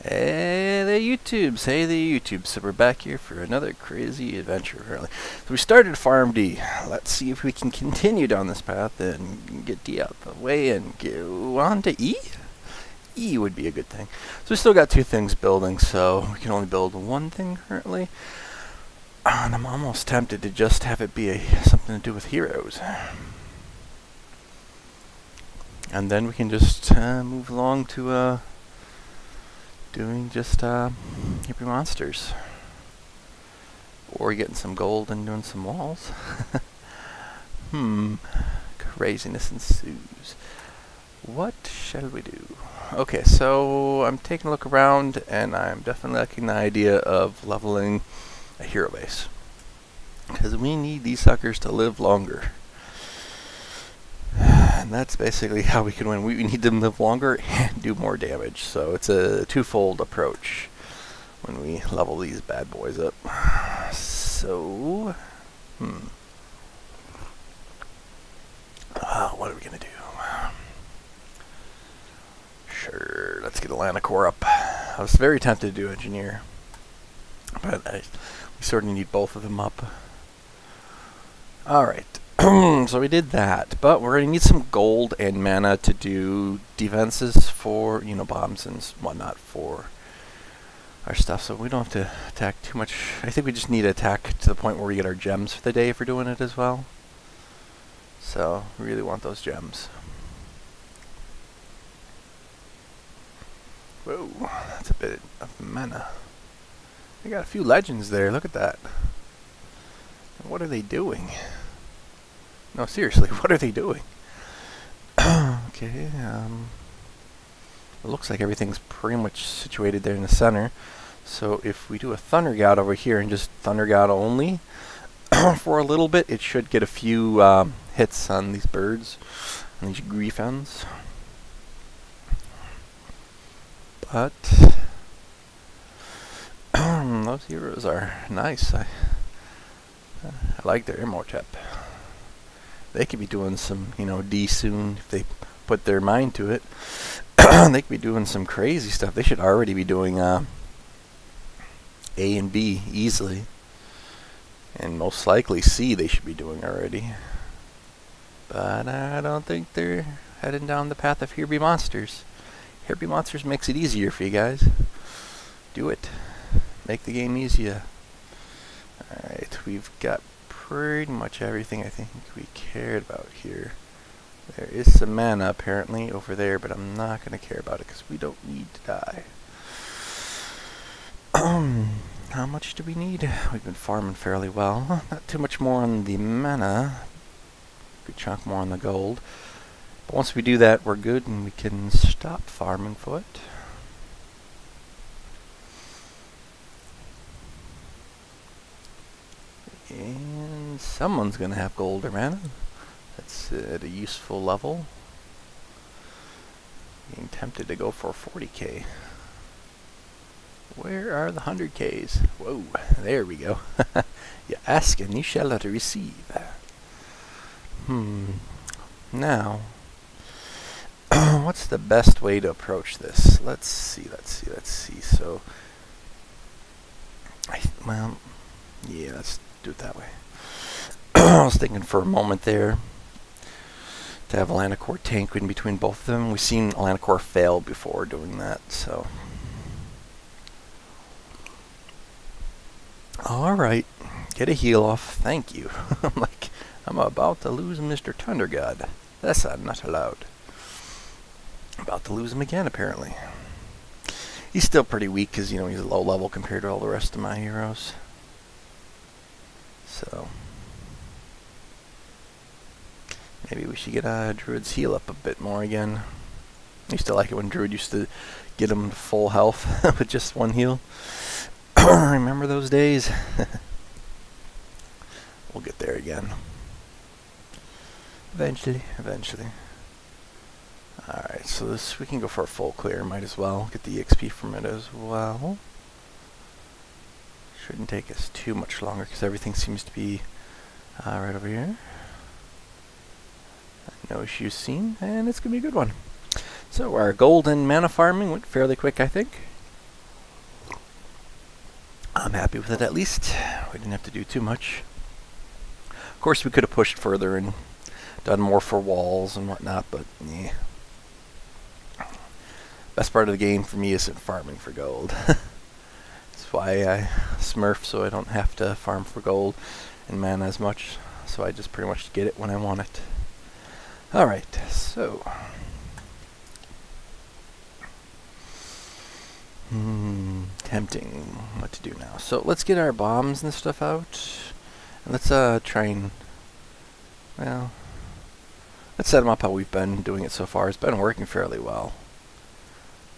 Hey the YouTubes, hey the YouTubes. So we're back here for another crazy adventure apparently. So we started Farm D. Let's see if we can continue down this path and get D out the way and go on to E? E would be a good thing. So we still got two things building, so we can only build one thing currently. And I'm almost tempted to just have it be something to do with heroes. And then we can just move along to doing just hippie monsters, or getting some gold and doing some walls. Craziness ensues. What shall we do? Okay, so I'm taking a look around, and I'm definitely liking the idea of leveling a hero base, because we need these suckers to live longer. And that's basically how we can win. We need them to live longer and do more damage. So it's a twofold approach when we level these bad boys up. So, what are we going to do? Sure, let's get Atlanta Core up. I was very tempted to do Engineer, but we sort of need both of them up. Alright. So we did that, but we're going to need some gold and mana to do defenses for, bombs and whatnot for our stuff, so we don't have to attack too much. I think we just need to attack to the point where we get our gems for the day if we're doing it as well. So, we really want those gems. Whoa, that's a bit of mana. We got a few legends there, look at that. What are they doing? No, seriously, what are they doing? Okay, it looks like everything's pretty much situated there in the center. So if we do a Thunder God over here and just Thunder God only for a little bit, it should get a few hits on these birds, on these griffins. But those heroes are nice. I like their Immortep. They could be doing some, D soon if they put their mind to it. They could be doing some crazy stuff. They should already be doing A and B easily. And most likely C they should be doing already. But I don't think they're heading down the path of Herbie Monsters. Herbie Monsters makes it easier for you guys. Do it. Make the game easier. Alright, we've got pretty much everything I think we cared about here. There is some mana apparently over there, but I'm not going to care about it because we don't need to die. How much do we need? We've been farming fairly well. Not too much more on the mana. Good chunk more on the gold. But once we do that, we're good and we can stop farming for it. And someone's going to have gold or mana. That's at a useful level. Being tempted to go for 40k. Where are the 100ks? Whoa, there we go. You ask and you shall not receive. Now, what's the best way to approach this? Let's see. So, yeah, let's do it that way. I was thinking for a moment there to have Atlanta Core tank in between both of them. We've seen Atlanta Core fail before doing that, so. Alright, get a heal off, thank you. I'm about to lose Mr. Thunder God. That's not allowed. About to lose him again, apparently. He's still pretty weak because, he's a low level compared to all the rest of my heroes. So, maybe we should get Druid's heal up a bit more again. I used to like it when Druid used to get him to full health with just one heal. Remember those days? We'll get there again. Eventually. Alright, so this we can go for a full clear, might as well. Get the XP from it as well. Shouldn't take us too much longer because everything seems to be right over here. No issues seen, and it's going to be a good one. So our golden mana farming went fairly quick, I think. I'm happy with it at least. We didn't have to do too much. Of course, we could have pushed further and done more for walls and whatnot, but yeah. Best part of the game for me isn't farming for gold. That's why I smurf, so I don't have to farm for gold and mana as much. So I just pretty much get it when I want it. Alright, so... tempting what to do now. So let's get our bombs and stuff out. And let's try and... well... let's set them up how we've been doing it so far. It's been working fairly well.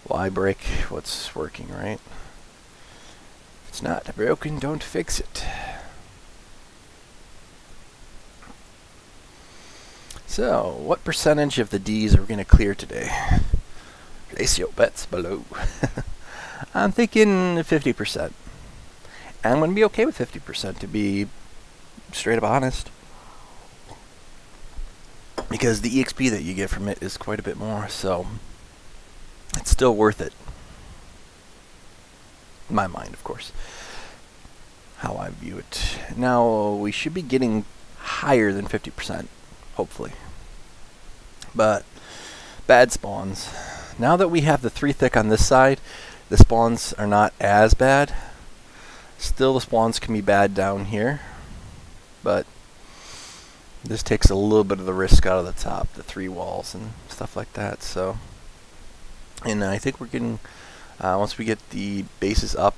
Why break what's working, right? If it's not broken, don't fix it. So, what percentage of the D's are we going to clear today? Place your bets below. I'm thinking 50%. I'm going to be okay with 50%, to be straight up honest. Because the EXP that you get from it is quite a bit more, so it's still worth it. In my mind, of course. How I view it. Now, we should be getting higher than 50%, hopefully. But, bad spawns. Now that we have the 3 thick on this side, the spawns are not as bad. Still, the spawns can be bad down here. But, this takes a little bit of the risk out of the top, the 3 walls and stuff like that. So, and I think we're getting, once we get the bases up,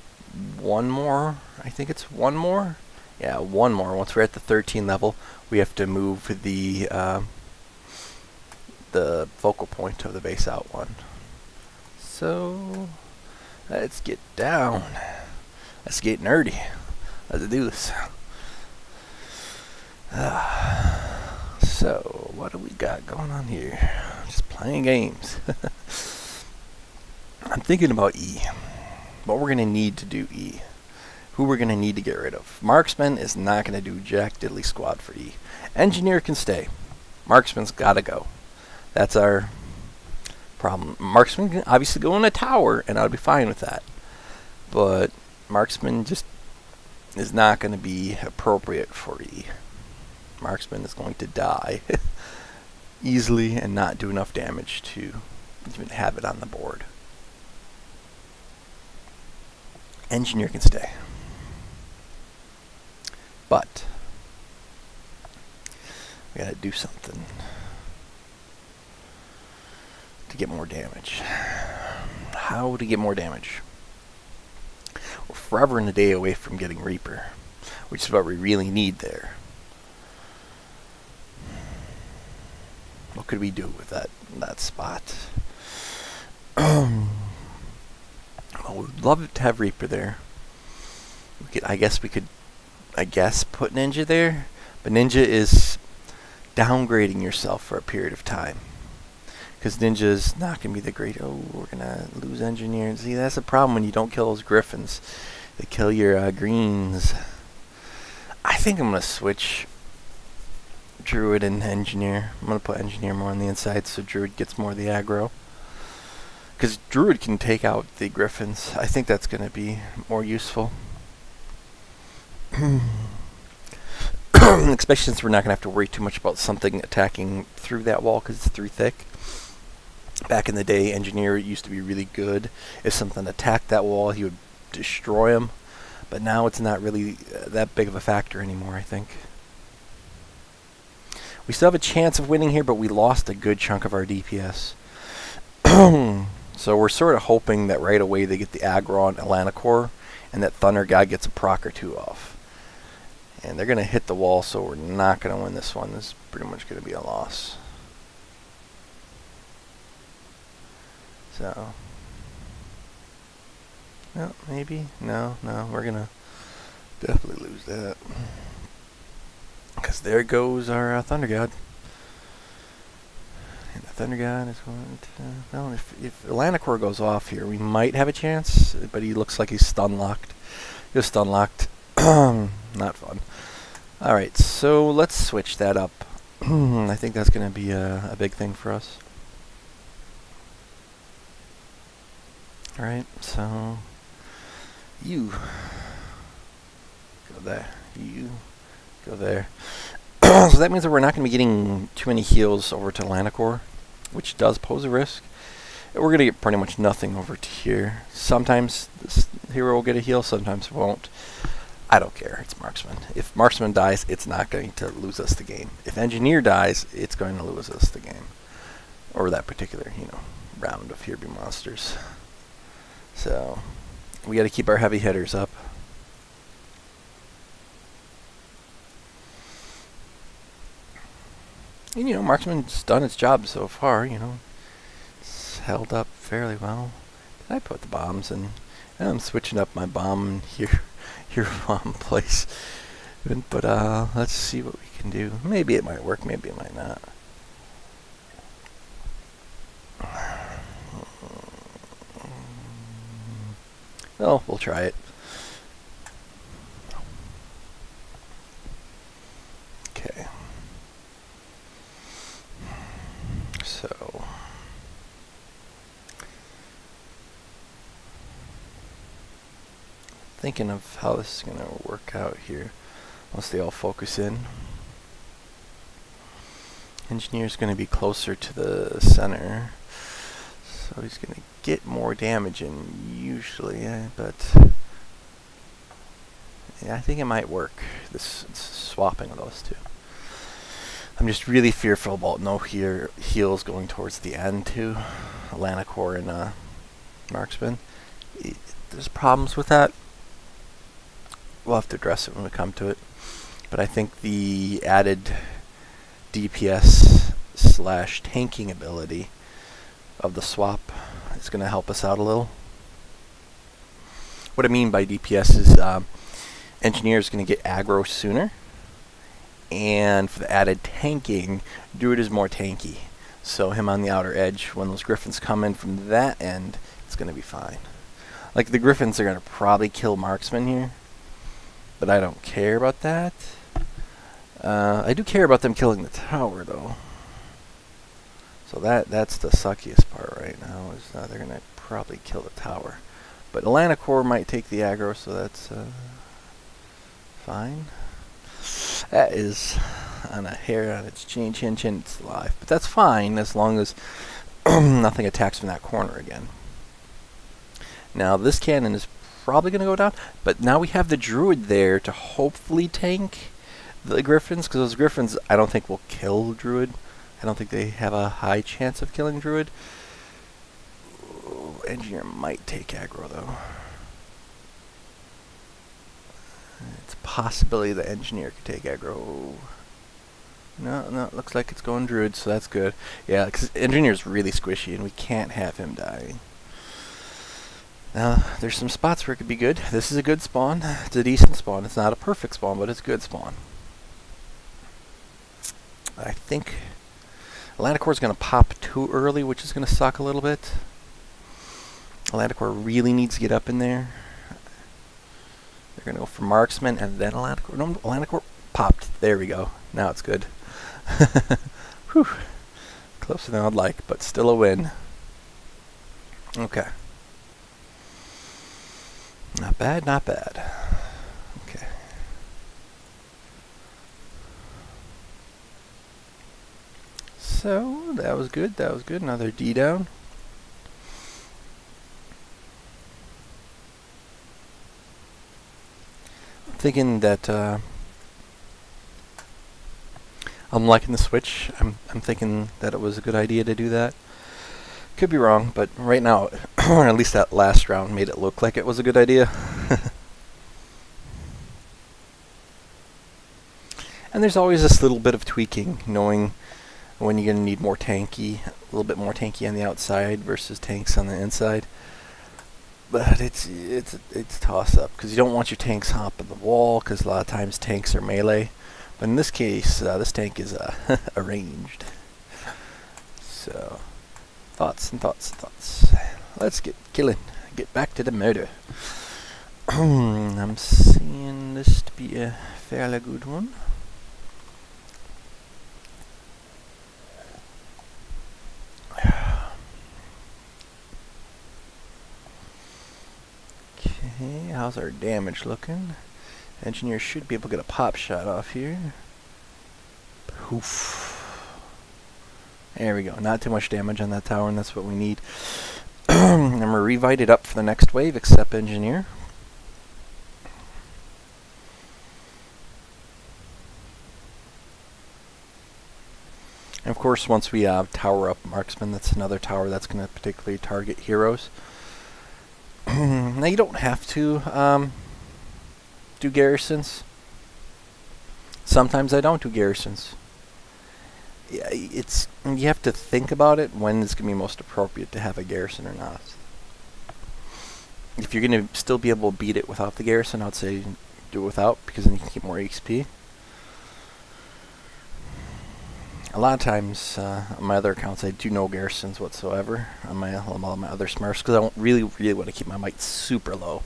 one more. I think it's one more. Yeah, one more. Once we're at the 13 level, we have to move the focal point of the base out one. So, let's get down. Let's get nerdy. Let's do this. So, what do we got going on here? Just playing games. I'm thinking about E. What we're going to need to do E. Who we're going to need to get rid of. Marksman is not going to do jack diddly squad for E. Engineer can stay. Marksman's got to go. That's our problem. Marksman can obviously go in a tower, and I'll be fine with that. But Marksman just is not going to be appropriate for E. Marksman is going to die easily and not do enough damage to even have it on the board. Engineer can stay. But we gotta do something to get more damage. How to get more damage? We're forever and a day away from getting Reaper, which is what we really need there. What could we do with that spot? Well, we'd love to have Reaper there. I guess we could put Ninja there, but Ninja is downgrading yourself for a period of time. Because Ninja's not going to be the great, oh, we're going to lose Engineer. See, that's the problem when you don't kill those Griffins. They kill your greens. I think I'm going to switch Druid and Engineer. I'm going to put Engineer more on the inside so Druid gets more of the aggro. Because Druid can take out the Griffins. I think that's going to be more useful. Especially since we're not going to have to worry too much about something attacking through that wall because it's through thick. Back in the day, Engineer used to be really good. If something attacked that wall, he would destroy them. But now it's not really that big of a factor anymore, I think. We still have a chance of winning here, but we lost a good chunk of our DPS. So we're sort of hoping that right away they get the aggro on Atlanticor, and that Thunder God gets a proc or two off. And they're going to hit the wall, so we're not going to win this one. This is pretty much going to be a loss. So, well, maybe. No, we're going to definitely lose that. Because there goes our Thunder God. And the Thunder God is going to... well, if Atlanticor goes off here, we might have a chance, but he looks like he's stun-locked. He was stun-locked. Not fun. Alright, so let's switch that up. I think that's going to be a big thing for us. Alright, so... you go there. You go there. So that means that we're not going to be getting too many heals over to Lanacor, which does pose a risk. We're going to get pretty much nothing over to here. Sometimes this hero will get a heal, sometimes it won't. I don't care. It's Marksman. If Marksman dies, it's not going to lose us the game. If Engineer dies, it's going to lose us the game. Or that particular, round of Here Be Monsters. So, we got to keep our heavy hitters up. And, Marksman's done its job so far, It's held up fairly well. Did I put the bombs in? I'm switching up my bomb here bomb place. But let's see what we can do. Maybe it might work, maybe it might not. Well, we'll try it. Okay. So thinking of how this is going to work out here once they all focus in. Engineer's going to be closer to the center, so he's going to get more damage in usually, but yeah, I think it might work, this swapping of those two. I'm just really fearful about no heals going towards the end too, Lanacor and Marksman. There's problems with that. We'll have to address it when we come to it. But I think the added DPS / tanking ability of the swap is going to help us out a little. What I mean by DPS is Engineer is going to get aggro sooner. And for the added tanking, Druid is more tanky. So him on the outer edge, when those Griffins come in from that end, it's going to be fine. Like, the Griffins are going to probably kill Marksman here. But I don't care about that. I do care about them killing the tower, though. So that's the suckiest part right now, is they're going to probably kill the tower. But Lanacor might take the aggro, so that's fine. That is on a hair on its chin, it's alive. But that's fine, as long as nothing attacks from that corner again. Now, this cannon is probably going to go down, but now we have the Druid there to hopefully tank the Griffins, because those Griffins I don't think will kill Druid. I don't think they have a high chance of killing Druid. Ooh, Engineer might take aggro, though. It's a possibility that Engineer could take aggro. No, it looks like it's going Druid, so that's good. Yeah, because Engineer's really squishy, and we can't have him dying. Now, there's some spots where it could be good. This is a good spawn. It's a decent spawn. It's not a perfect spawn, but it's a good spawn. I think Lanacor is going to pop too early, which is going to suck a little bit. Lanacor really needs to get up in there. They're going to go for Marksman and then Lanacor. No, Lanacor popped. There we go. Now it's good. Whew. Closer than I'd like, but still a win. Okay. Not bad, not bad. Okay. So, that was good, that was good. Another D down. I'm thinking that I'm liking the switch. I'm thinking that it was a good idea to do that. Could be wrong, but right now, or at least that last round made it look like it was a good idea. And there's always this little bit of tweaking, knowing when you're going to need more tanky, a little bit more tanky on the outside versus tanks on the inside. But it's toss-up, because you don't want your tanks hopping the wall, because a lot of times tanks are melee. But in this case, this tank is arranged. So, thoughts and thoughts and thoughts. Let's get killing. Get back to the murder. I'm seeing this to be a fairly good one. Okay, how's our damage looking? Engineer should be able to get a pop shot off here. Oof. There we go. Not too much damage on that tower, and that's what we need. I'm going to revite it up for the next wave, except Engineer. And of course, once we tower up Marksman, that's another tower that's going to particularly target heroes. Now, you don't have to do garrisons. Sometimes I don't do garrisons. Yeah, you have to think about it when it's going to be most appropriate to have a garrison or not. If you're going to still be able to beat it without the garrison, I'd say do it without, because then you can keep more XP. A lot of times on my other accounts I do no garrisons whatsoever on my other smurfs, because I don't really want to keep my might super low.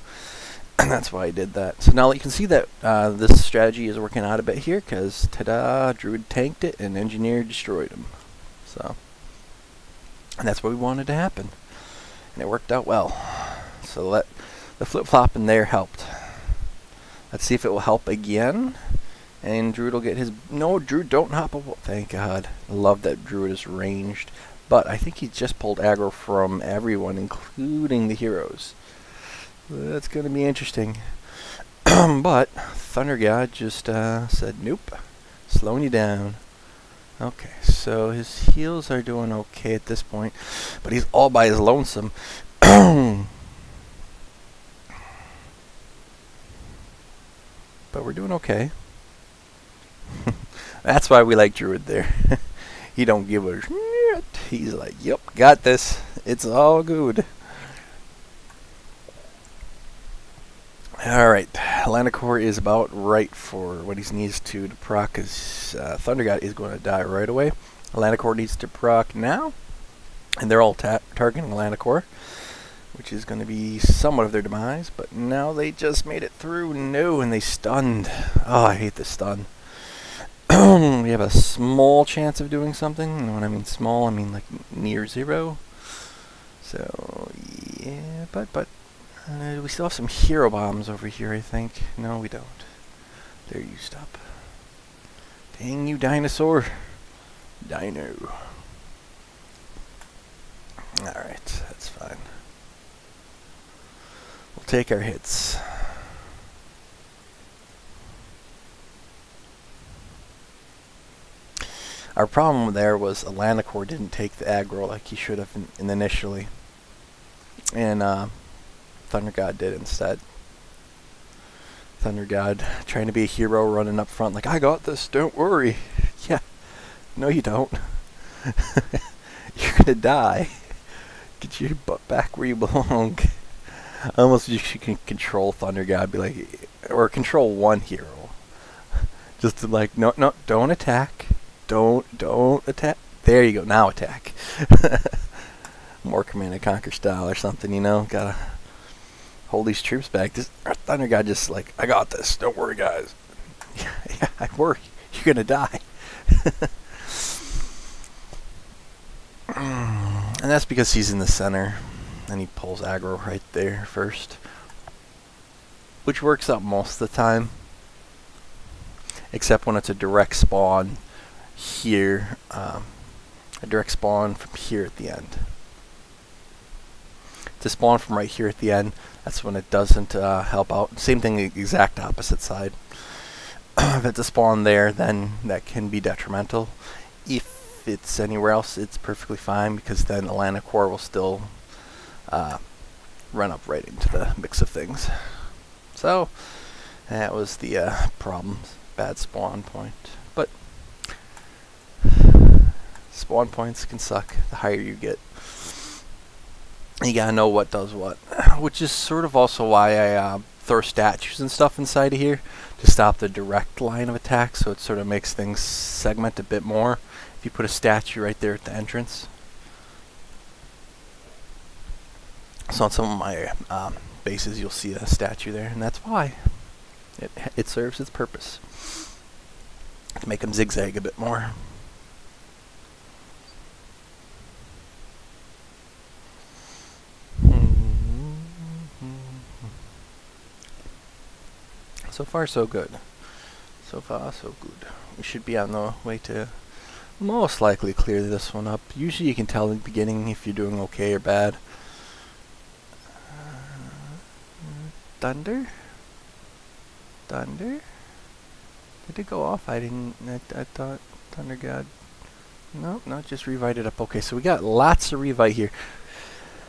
And that's why I did that. So now you can see that this strategy is working out a bit here, because ta-da, Druid tanked it and Engineer destroyed him. So, and that's what we wanted to happen, and it worked out well. So the flip-flop in there helped. Let's see if it will help again. And Druid will get his... No, Druid, don't hop up. Thank God. I love that Druid is ranged. But I think he just pulled aggro from everyone, including the heroes. That's going to be interesting. But Thunder God just said, nope. Slowing you down. Okay, so his heals are doing okay at this point. But he's all by his lonesome. But we're doing okay. That's why we like Druid there. He don't give a shit. He's like, yep, got this. It's all good. Alright, Lanacor is about right for what he needs to proc, because Thunder God is going to die right away. Lanacor needs to proc now, and they're all targeting Lanacor, which is going to be somewhat of their demise, but now they just made it through. No, and they stunned. Oh, I hate the stun. We have a small chance of doing something, and when I mean small, I mean like near zero. So, yeah, but we still have some hero bombs over here, I think. No, we don't. They're used up. Dang you, dinosaur. Dino. Alright, that's fine. We'll take our hits. Our problem there was Lanacor didn't take the aggro like he should have initially. And Thunder God did instead. Thunder God trying to be a hero, running up front like, I got this, don't worry. Yeah, no you don't. You're gonna die. Get your butt back where you belong. Almost you can control Thunder God, be like, or control one hero. Just to like, no, don't attack. Don't attack. There you go, now attack. More Command and Conquer style or something, you know? Gotta hold these troops back. This Thunder God just like, I got this, don't worry guys. Yeah, I worry. You're gonna die. And that's because he's in the center. And he pulls aggro right there first. Which works out most of the time. Except when it's a direct spawn here. A direct spawn from here at the end. To spawn from right here at the end, that's when it doesn't help out. Same thing, the exact opposite side. If it's a spawn there, then that can be detrimental. If it's anywhere else, it's perfectly fine, because then Lanacor will still run up right into the mix of things. So that was the problem. Bad spawn point. But spawn points can suck the higher you get. You gotta know what does what, which is sort of also why I throw statues and stuff inside of here to stop the direct line of attack, so it sort of makes things segment a bit more. If you put a statue right there at the entrance. So on some of my bases you'll see a statue there, and that's why. It serves its purpose. To make them zigzag a bit more. So far, so good. So far, so good. We should be on the way to most likely clear this one up. Usually you can tell in the beginning if you're doing okay or bad. Thunder? Thunder? Did it go off? I didn't. I thought Thunder God. Nope, no, just revite it up. Okay, so we got lots of revite here.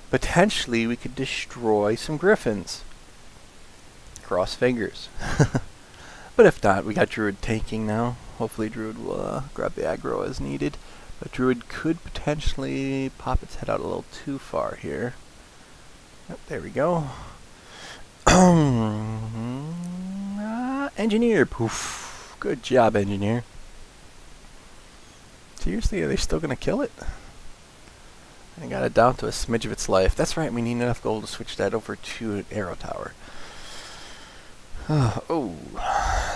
Potentially we could destroy some griffins. Cross fingers. But if not, we got Druid tanking now. Hopefully Druid will grab the aggro as needed. But Druid could potentially pop its head out a little too far here. Yep, there we go. Engineer, poof. Good job, Engineer. Seriously, are they still going to kill it? I got it down to a smidge of its life. That's right, we need enough gold to switch that over to an arrow tower. Oh,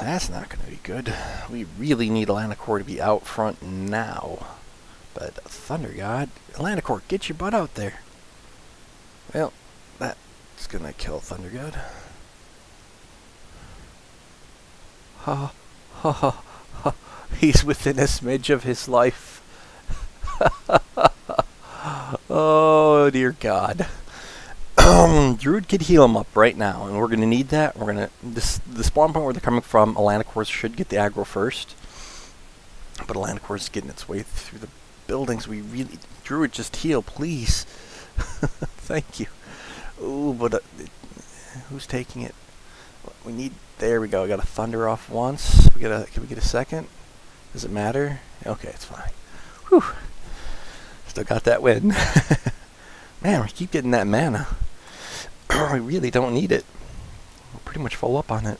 that's not going to be good. We really need Atlanticor to be out front now. But Thunder God, Atlanticor, get your butt out there. Well, that's going to kill Thunder God. Ha, ha, ha, ha. He's within a smidge of his life. Oh, dear God. Druid could heal him up right now, and we're going to need that. We're going to the spawn point where they're coming from. Atlanticor should get the aggro first, but Atlanticor is getting its way through the buildings. We really Druid just heal, please. Thank you. Ooh, but who's taking it? We need. There we go. We got a Thunder off once. Can we get a second? Does it matter? Okay, it's fine. Whew. Still got that win. Man, we keep getting that mana. We really don't need it. We're pretty much full up on it.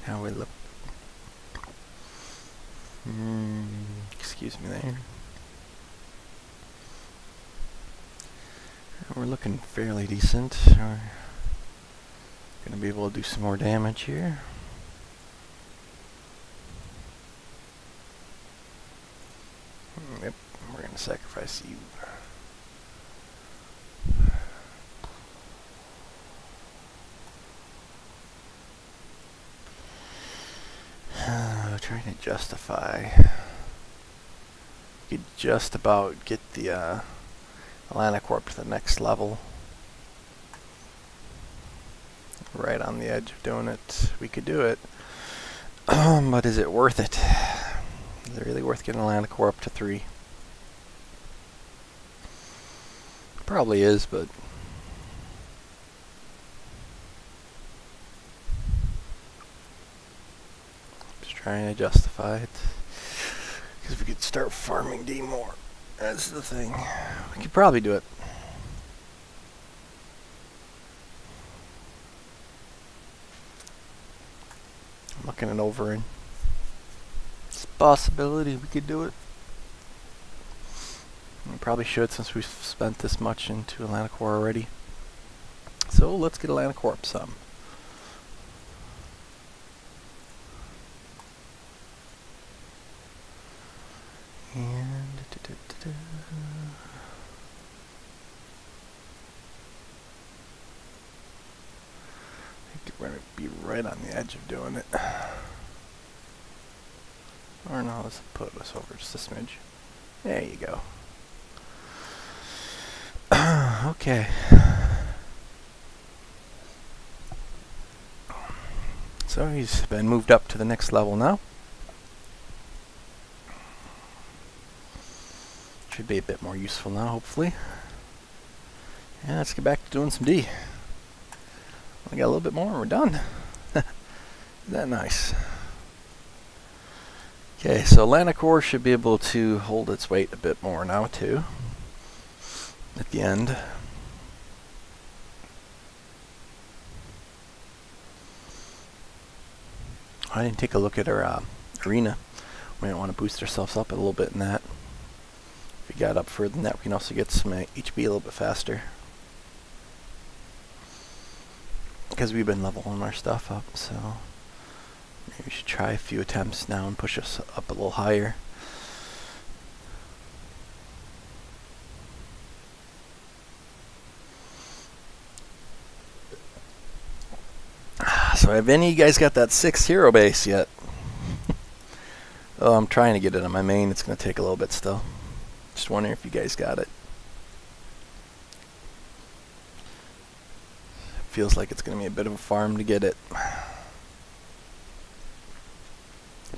How we look. Excuse me there. We're looking fairly decent. We're gonna be able to do some more damage here. Yep, we're gonna sacrifice you. Trying to justify. You could just about get the Atlanticor to the next level. Right on the edge of doing it. We could do it. But is it worth it? Is it really worth getting Atlanticor up to 3? Probably is, but just trying to justify it. Because we could start farming D more. That's the thing. We could probably do it. I'm looking it over and it's a possibility we could do it. We probably should since we've spent this much into Atlanticor already. So let's get Atlanticor up some. And I think we're going to be right on the edge of doing it. Or no, let's put us over just a smidge. There you go. Okay. So he's been moved up to the next level now. Should be a bit more useful now, hopefully. And let's get back to doing some D. We got a little bit more and we're done. Isn't that nice? Okay, so Atlanticor should be able to hold its weight a bit more now too. At the end. I didn't take a look at our arena. We might want to boost ourselves up a little bit in that. If we got up further than that, we can also get some HP a little bit faster. Because we've been leveling our stuff up, so maybe we should try a few attempts now and push us up a little higher. So have any of you guys got that 6 hero base yet? Oh, I'm trying to get it on my main. It's going to take a little bit still. Just wondering if you guys got it. Feels like it's going to be a bit of a farm to get it.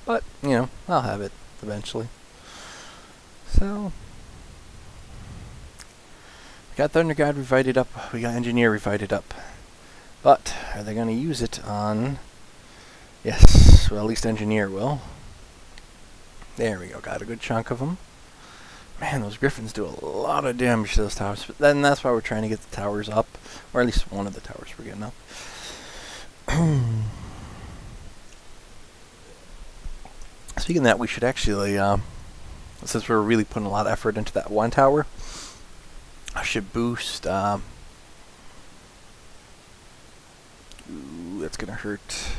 But, you know, I'll have it eventually. So, we got Thunder God revited up. We got Engineer revited up. But, are they going to use it on... Yes, well, at least Engineer will. There we go. Got a good chunk of them. Man, those Griffins do a lot of damage to those towers. But then that's why we're trying to get the towers up. Or at least one of the towers we're getting up. Speaking of that, we should actually, since we're really putting a lot of effort into that one tower, I should boost, ooh, that's going to hurt.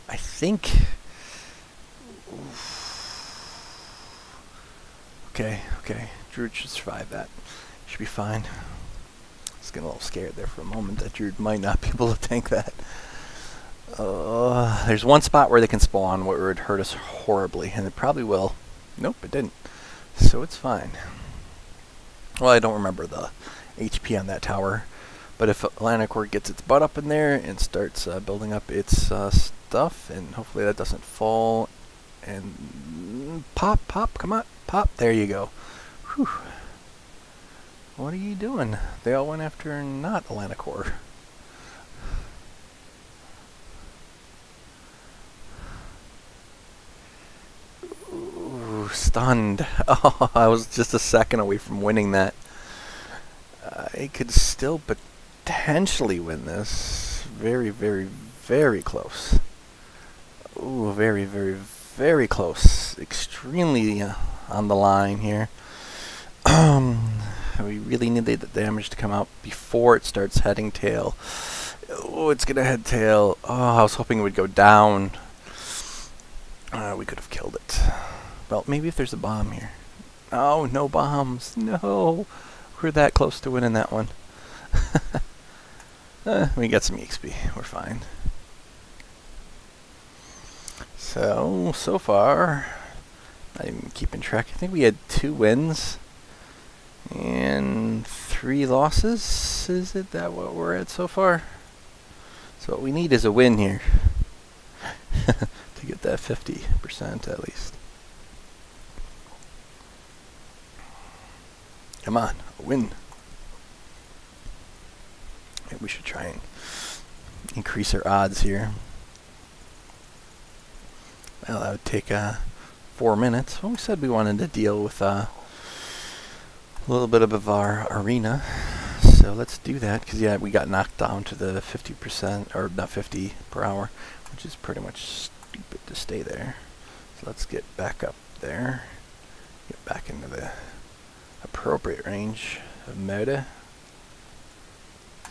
I think... Okay. Druid should survive that. Should be fine. I was getting a little scared there for a moment that Druid might not be able to tank that. There's one spot where they can spawn where it would hurt us horribly, and it probably will. Nope, it didn't. So it's fine. Well, I don't remember the HP on that tower. But if Atlantic Core gets its butt up in there and starts building up its stuff, and hopefully that doesn't fall, and pop, come on, pop, there you go. Whew. What are you doing? They all went after not Atlantic Core. Ooh, stunned. Oh, I was just a second away from winning that. I could still potentially win this. Very, very close. Ooh, very close. Extremely on the line here. We really need the damage to come out before it starts heading tail. Oh, it's gonna head tail. Oh, I was hoping it would go down. We could have killed it. Well, maybe if there's a bomb here. Oh, no bombs. No. We're that close to winning that one. We got some XP. We're fine. So far, not even keeping track. I think we had 2 wins and 3 losses. Is it that what we're at so far? So what we need is a win here to get that 50% at least. Come on, a win. Maybe we should try and increase our odds here. Well, that would take 4 minutes. Well, we said we wanted to deal with a little bit of our arena. So let's do that, because yeah, we got knocked down to the 50%, or not 50 per hour, which is pretty much stupid to stay there. So let's get back up there. Get back into the appropriate range of meta.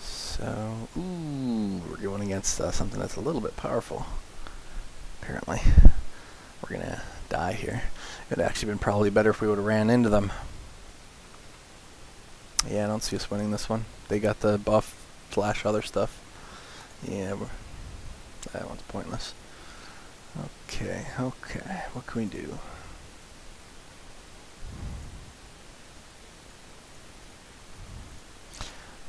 So, ooh, we're going against something that's a little bit powerful. Apparently, we're gonna die here. It'd actually been probably better if we would have ran into them. Yeah, I don't see us winning this one. They got the buff / other stuff. Yeah, that one's pointless. Okay, what can we do?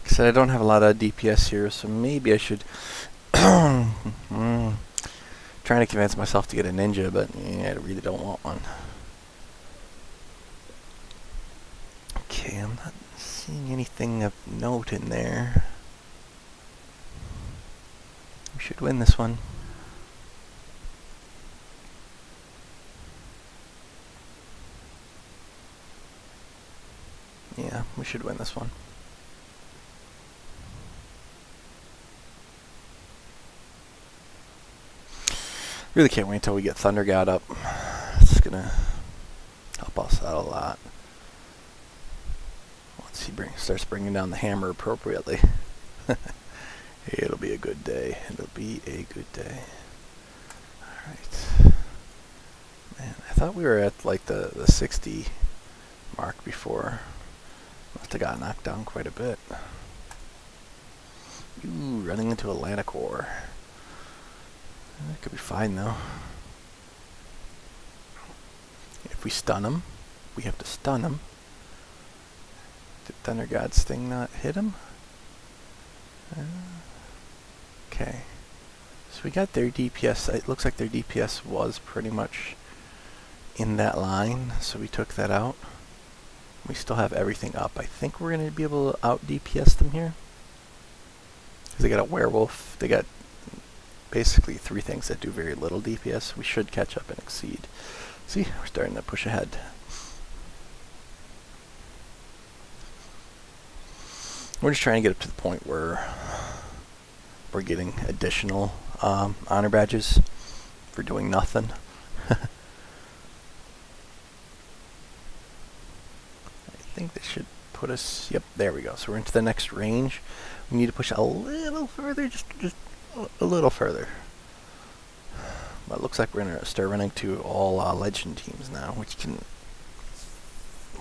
So I don't have a lot of DPS here, so maybe I should trying to convince myself to get a ninja, but yeah, I really don't want one. Okay, I'm not seeing anything of note in there. We should win this one. Yeah, we should win this one. Really can't wait until we get Thunder God up. It's gonna help us out a lot. Once he starts bringing down the hammer appropriately. It'll be a good day. It'll be a good day. Alright. Man, I thought we were at like the 60 mark before. Must have got knocked down quite a bit. Ooh, running into Atlantic Core. That could be fine though. If we stun him, we have to stun him. Did Thunder God's thing not hit him? Okay. So we got their DPS. It looks like their DPS was pretty much in that line, so we took that out. We still have everything up. I think we're going to be able to out DPS them here. Because they got a werewolf. They got basically 3 things that do very little DPS. We should catch up and exceed. See, we're starting to push ahead. We're just trying to get up to the point where we're getting additional honor badges for doing nothing. I think this should put us, yep, there we go. So we're into the next range. We need to push a little further, just a little further. But it looks like we're going to start running to all legend teams now, which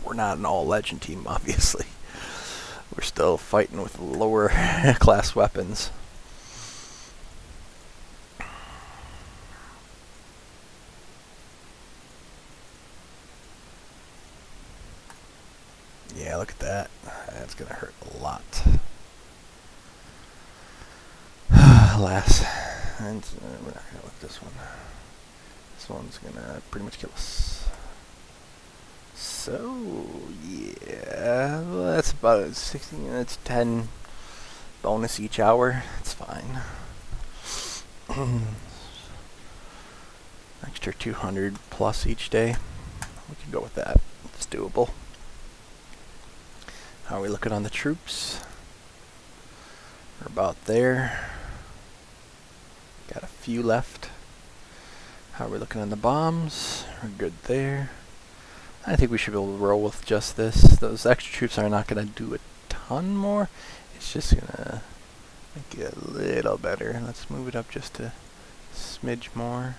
we're not an all legend team, obviously. We're still fighting with lower class weapons. Yeah, look at that. That's going to hurt a lot. Alas. And we're not going to look at this one. This one's going to pretty much kill us. So, yeah, well, that's about 16, that's 10 bonus each hour. It's fine. Extra 200 plus each day. We can go with that. It's doable. How are we looking on the troops? We're about there. Got a few left. How are we looking on the bombs? We're good there. I think we should be able to roll with just this. Those extra troops are not going to do a ton more. It's just going to make it a little better. Let's move it up just a smidge more.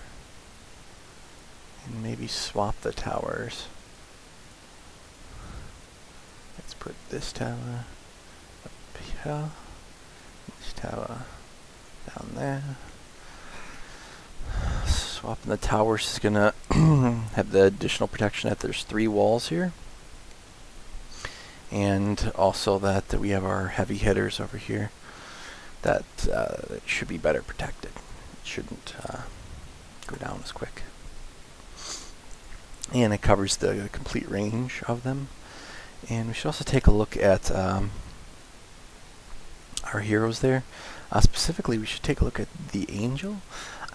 And maybe swap the towers. Let's put this tower up here. This tower down there. Swapping the towers is going to have the additional protection that there's 3 walls here. And also that we have our heavy hitters over here that should be better protected. It shouldn't go down as quick. And it covers the complete range of them. And we should also take a look at our heroes there. Specifically, we should take a look at the Angel.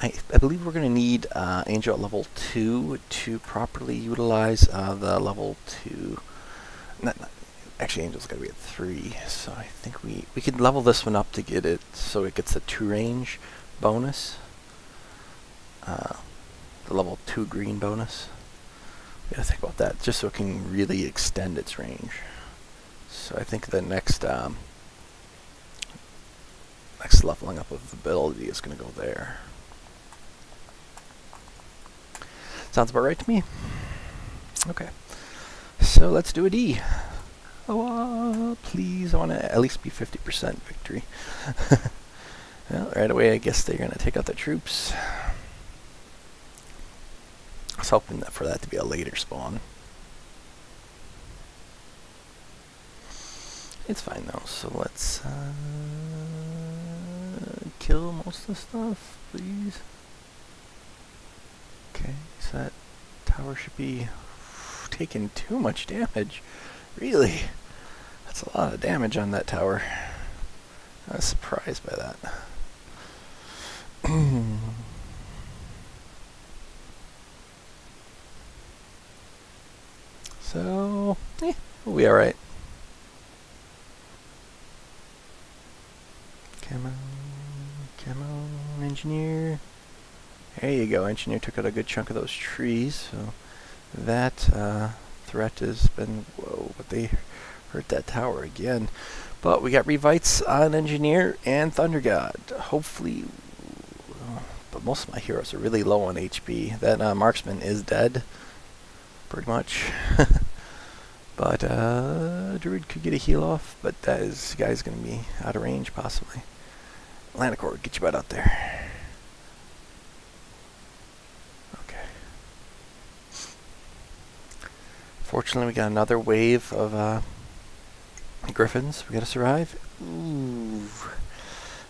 I believe we're going to need Angel at level 2 to properly utilize the level 2. Actually, Angel's got to be at 3, so I think we could level this one up to get it so it gets the 2 range bonus. The level 2 green bonus. We gotta think about that, just so it can really extend its range. So I think the next leveling up of ability is going to go there. Sounds about right to me. Okay, so let's do a D. Oh, please, I want to at least be 50% victory. Well, right away, I guess they're going to take out the troops. I was hoping for that to be a later spawn. It's fine though, so let's kill most of the stuff, please. Okay, so that tower should be taking too much damage. Really? That's a lot of damage on that tower. I was surprised by that. So, we'll be alright. Come on, engineer. There you go, engineer took out a good chunk of those trees, so that threat has been, whoa, but they hurt that tower again. But we got revites on engineer and Thunder God. Hopefully, but most of my heroes are really low on HP. That marksman is dead, pretty much. But Druid could get a heal off, but that guy's going to be out of range possibly. Landicore, get your butt out there. Okay. Fortunately, we got another wave of griffins we gotta survive. Ooh.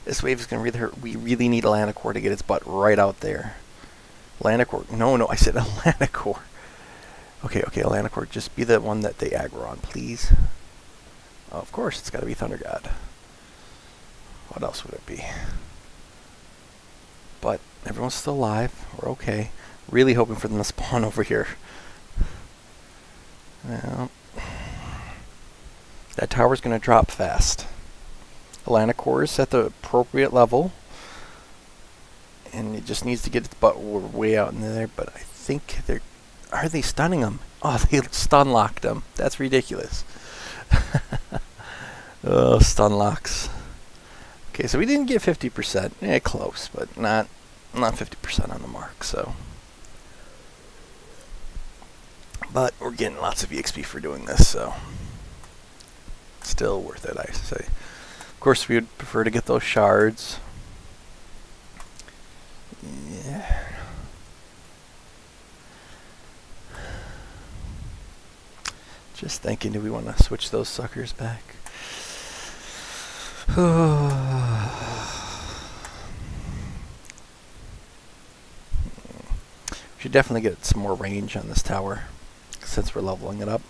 This wave is gonna really hurt. We really need a Landicore to get its butt right out there. Landicore. No, I said a Landicore. Okay, a Landicore. Just be the one that they aggro on, please. Oh, of course, it's gotta be Thunder God. What else would it be? But everyone's still alive. We're okay. Really hoping for them to spawn over here. Well, that tower's going to drop fast. Landicore is at the appropriate level. And it just needs to get its butt way out in there. But I think they're... Are they stunning them? Oh, they stun locked them. That's ridiculous. Oh, stun locks. Okay, so we didn't get 50%. Yeah, close, but not 50% on the mark, so. But we're getting lots of EXP for doing this, so. Still worth it, I say. Of course, we would prefer to get those shards. Yeah. Just thinking, do we want to switch those suckers back? Should definitely get some more range on this tower since we're leveling it up.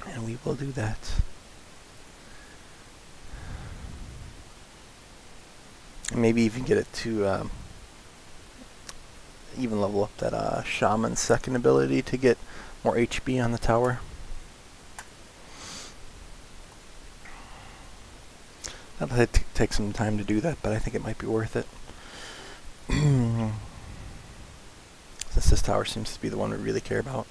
And we will do that. And maybe even get it to even level up that Shaman's second ability to get more HP on the tower. That'll take some time to do that, but I think it might be worth it. Since this tower seems to be the one we really care about.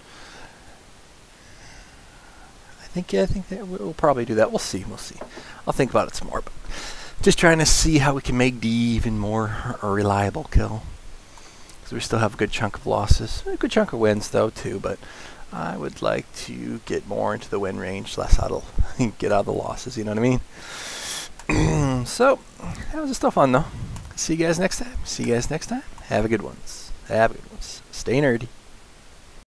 I think that we'll probably do that. We'll see. I'll think about it some more. But just trying to see how we can make D even more a reliable kill. Because we still have a good chunk of losses. A good chunk of wins, though, too. But I would like to get more into the win range, less out of get out of the losses, you know what I mean? So, that was still fun, though. See you guys next time. Have a good ones. Stay nerdy.